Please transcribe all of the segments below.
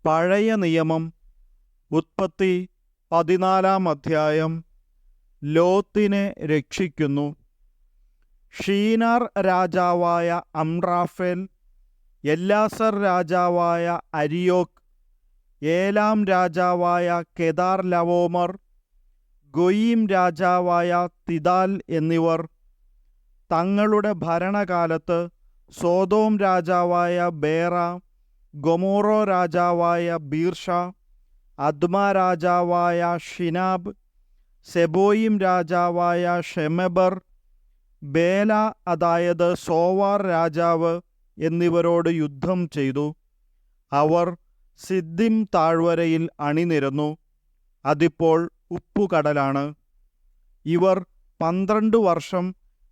പഴയ നിയമം ഉൽപ്പത്തി 14 ലോത്തിനെ രക്ഷിക്കുന്നു. ഷീനാർ രാജാവായ അമ്രാഫേൽ, എല്ലാസർ രാജാവായ അരിയോക്ക്, ഏലാം രാജാവായ കെദാർ ലവോമർ, ഗൊയീം രാജാവായ തിദാൽ എന്നിവർ തങ്ങളുടെ ഭരണകാലത്ത് സോദോം രാജാവായ ബേറ, ഗൊമോറോ രാജാവായ ബീർഷ, അദ്മ രാജാവായ ഷിനാബ്, സെബോയിം രാജാവായ ഷെമെബർ, ബേല അതായത് സോവാർ രാജാവ് എന്നിവരോട് യുദ്ധം ചെയ്തു. അവർ സിദ്ദിം താഴ്വരയിൽ അണിനിരന്നു. അതിപ്പോൾ ഉപ്പുകടലാണ്. ഇവർ 12 വർഷം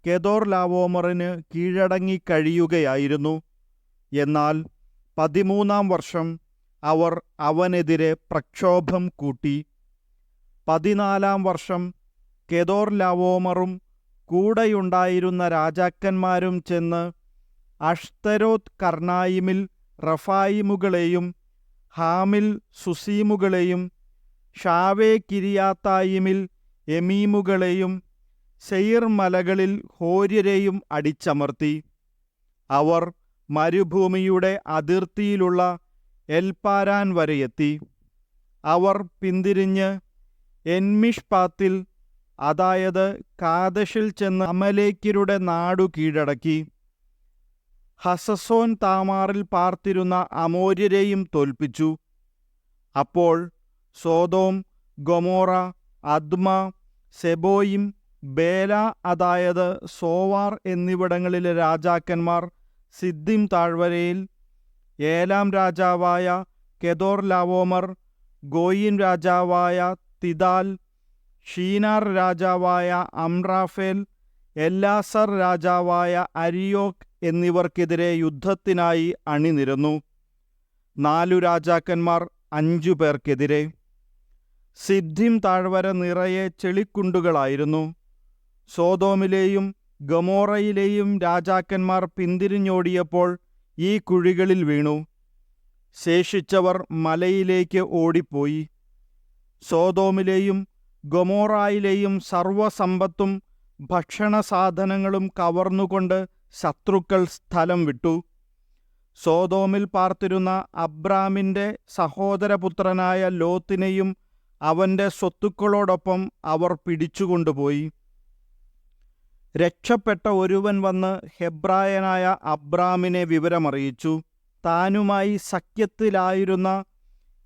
കെദോർലാവോമറിന് കീഴടങ്ങിക്കഴിയുകയായിരുന്നു. എന്നാൽ 13-ാം വർഷം അവർ അവനെതിരെ പ്രക്ഷോഭം കൂട്ടി. 14-ാം വർഷം കെദോർലാവോമറും കൂടെയുണ്ടായിരുന്ന രാജാക്കന്മാരും ചെന്ന് അഷ്തരോത്ത് കർണായിമിൽ റഫായിമുകളെയും ഹാമിൽ സുസീമുകളെയും ഷാവേ കിരിയാത്തായിമിൽ എമീമുകളെയും സെയിർ മലകളിൽ ഹോര്യരെയും അടിച്ചമർത്തി. അവർ മരുഭൂമിയുടെ അതിർത്തിയിലുള്ള എൽപാരാൻ വരെയെത്തി. അവർ പിന്തിരിഞ്ഞ് എൻമിഷ്പാത്തിൽ അതായത് കാദശിൽ ചെന്ന് അമലേക്യരുടെ നാടു കീഴടക്കി. ഹസസോൻ താമാറിൽ പാർത്തിരുന്ന അമോര്യരെയും തോൽപ്പിച്ചു. അപ്പോൾ സോദോം, ഗൊമോറ, അദ്മ, സെബോയിം, ബേല അതായത് സോവാർ എന്നിവിടങ്ങളിലെ രാജാക്കന്മാർ സിദ്ദിം താഴ്വരയിൽ, ഏലാം രാജാവായ കെദോർലാവോമർ, ഗോയിൻ രാജാവായ തിദാൽ, ഷീനാർ രാജാവായ അമ്രാഫേൽ, എല്ലാസർ രാജാവായ അരിയോക്ക് എന്നിവർക്കെതിരെ യുദ്ധത്തിനായി അണിനിരന്നു. 4 രാജാക്കന്മാർ 5 പേർക്കെതിരെ. സിദ്ദിം താഴ്വര നിറയെ ചെളിക്കുണ്ടുകളായിരുന്നു. സോദോമിലെയും ഗൊമോറയിലെയും രാജാക്കന്മാർ പിന്തിരിഞ്ഞോടിയപ്പോൾ ഈ കുഴികളിൽ വീണു. ശേഷിച്ചവർ മലയിലേക്ക് ഓടിപ്പോയി. സോദോമിലെയും ഗൊമോറായിലെയും സർവ്വസമ്പത്തും ഭക്ഷണസാധനങ്ങളും കവർന്നുകൊണ്ട് ശത്രുക്കൾ സ്ഥലം വിട്ടു. സോദോമിൽ പാർത്തിരുന്ന അബ്രാമിൻ്റെ സഹോദരപുത്രനായ ലോത്തിനെയും അവൻ്റെ സ്വത്തുക്കളോടൊപ്പം അവർ പിടിച്ചുകൊണ്ടുപോയി. രക്ഷപ്പെട്ട ഒരുവൻ വന്ന് ഹെബ്രായനായ അബ്രാമിനെ വിവരമറിയിച്ചു. താനുമായി സഖ്യത്തിലായിരുന്ന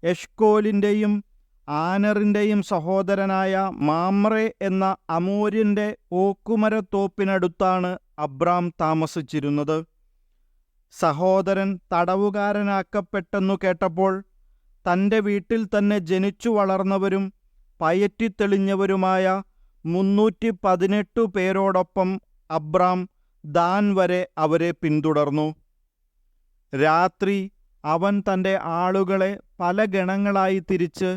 എഷ്കോലിൻ്റെയും ആനറിൻ്റെയും സഹോദരനായ മാമ്രെ എന്ന അമോര്യൻ്റെ ഓക്കുമരത്തോപ്പിനടുത്താണ് അബ്രാം താമസിച്ചിരുന്നത്. സഹോദരൻ തടവുകാരനാക്കപ്പെട്ടെന്നു കേട്ടപ്പോൾ തൻ്റെ വീട്ടിൽ തന്നെ ജനിച്ചു വളർന്നവരും പയറ്റിത്തെളിഞ്ഞവരുമായ 318 പേരോടൊപ്പം അബ്രാം ദാൻ വരെ അവരെ പിന്തുടർന്നു. രാത്രി അവൻ തൻ്റെ ആളുകളെ പല ഗണങ്ങളായി തിരിച്ച്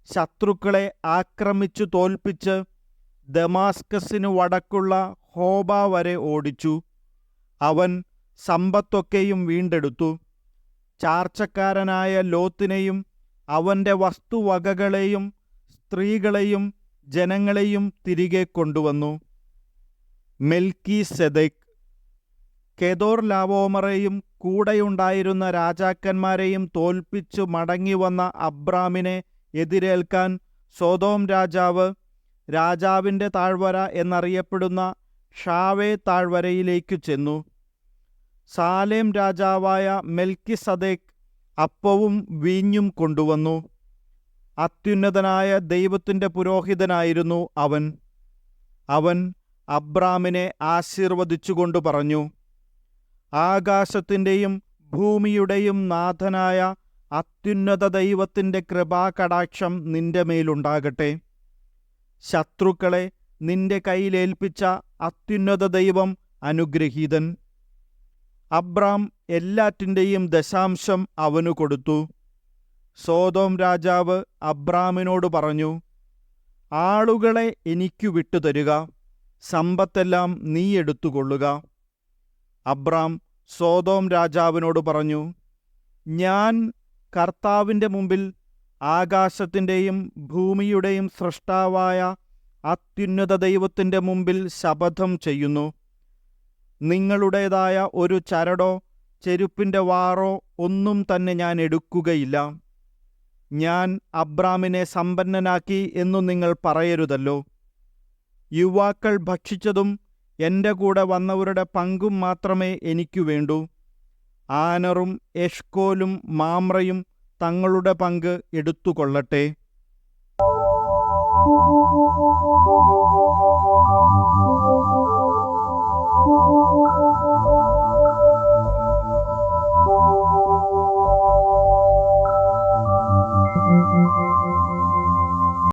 ശത്രുക്കളെ ആക്രമിച്ചു തോൽപ്പിച്ച് ദമാസ്കസിന് വടക്കുള്ള ഹോബ വരെ ഓടിച്ചു. അവൻ സമ്പത്തൊക്കെയും വീണ്ടെടുത്തു. ചാർച്ചക്കാരനായ ലോത്തിനെയും അവൻ്റെ വസ്തുവകകളെയും സ്ത്രീകളെയും ജനങ്ങളെയും തിരികെ കൊണ്ടുവന്നു. മെൽക്കീസെദെക്ക് കെദോർലാവോമറെയും കൂടെയുണ്ടായിരുന്ന രാജാക്കന്മാരെയും തോൽപ്പിച്ചു മടങ്ങിവന്ന അബ്രാമിനെ എതിരേൽക്കാൻ സോദോം രാജാവ് രാജാവിൻ്റെ താഴ്വര എന്നറിയപ്പെടുന്ന ഷാവേ താഴ്വരയിലേക്കു ചെന്നു. സാലേം രാജാവായ മെൽക്കിസദേക്ക് അപ്പവും വീഞ്ഞും കൊണ്ടുവന്നു. അത്യുന്നതനായ ദൈവത്തിൻ്റെ പുരോഹിതനായിരുന്നു അവൻ. അവൻ അബ്രാമിനെ ആശീർവദിച്ചുകൊണ്ട് പറഞ്ഞു, ആകാശത്തിൻ്റെയും ഭൂമിയുടെയും നാഥനായ അത്യുന്നത ദൈവത്തിൻ്റെ കൃപാകടാക്ഷം നിന്റെ മേലുണ്ടാകട്ടെ. ശത്രുക്കളെ നിന്റെ കയ്യിലേൽപ്പിച്ച അത്യുന്നത ദൈവം അനുഗ്രഹീതൻ. അബ്രാം എല്ലാറ്റിൻ്റെയും ദശാംശം അവനു കൊടുത്തു. സോദോം രാജാവ് അബ്രാമിനോട് പറഞ്ഞു, ആളുകളെ എനിക്കു വിട്ടുതരുക, സമ്പത്തെല്ലാം നീ എടുത്തുകൊള്ളുക. അബ്രാം സോദോം രാജാവിനോട് പറഞ്ഞു, ഞാൻ കർത്താവിൻ്റെ മുമ്പിൽ, ആകാശത്തിൻ്റെയും ഭൂമിയുടെയും സ്രഷ്ടാവായ അത്യുന്നത ദൈവത്തിൻ്റെ മുമ്പിൽ ശപഥം ചെയ്യുന്നു. നിങ്ങളുടേതായ ഒരു ചരടോ ചെരുപ്പിൻ്റെ വാറോ ഒന്നും തന്നെ ഞാൻ എടുക്കുകയില്ല. ഞാൻ അബ്രാമിനെ സമ്പന്നനാക്കി എന്നു നിങ്ങൾ പറയരുതല്ലോ. യുവാക്കൾ ഭക്ഷിച്ചതും എൻ്റെ കൂടെ വന്നവരുടെ പങ്കും മാത്രമേ എനിക്കു വേണ്ടൂ. ആനറും എഷ്കോലും മാമ്രയും തങ്ങളുടെ പങ്ക് എടുത്തുകൊള്ളട്ടെ.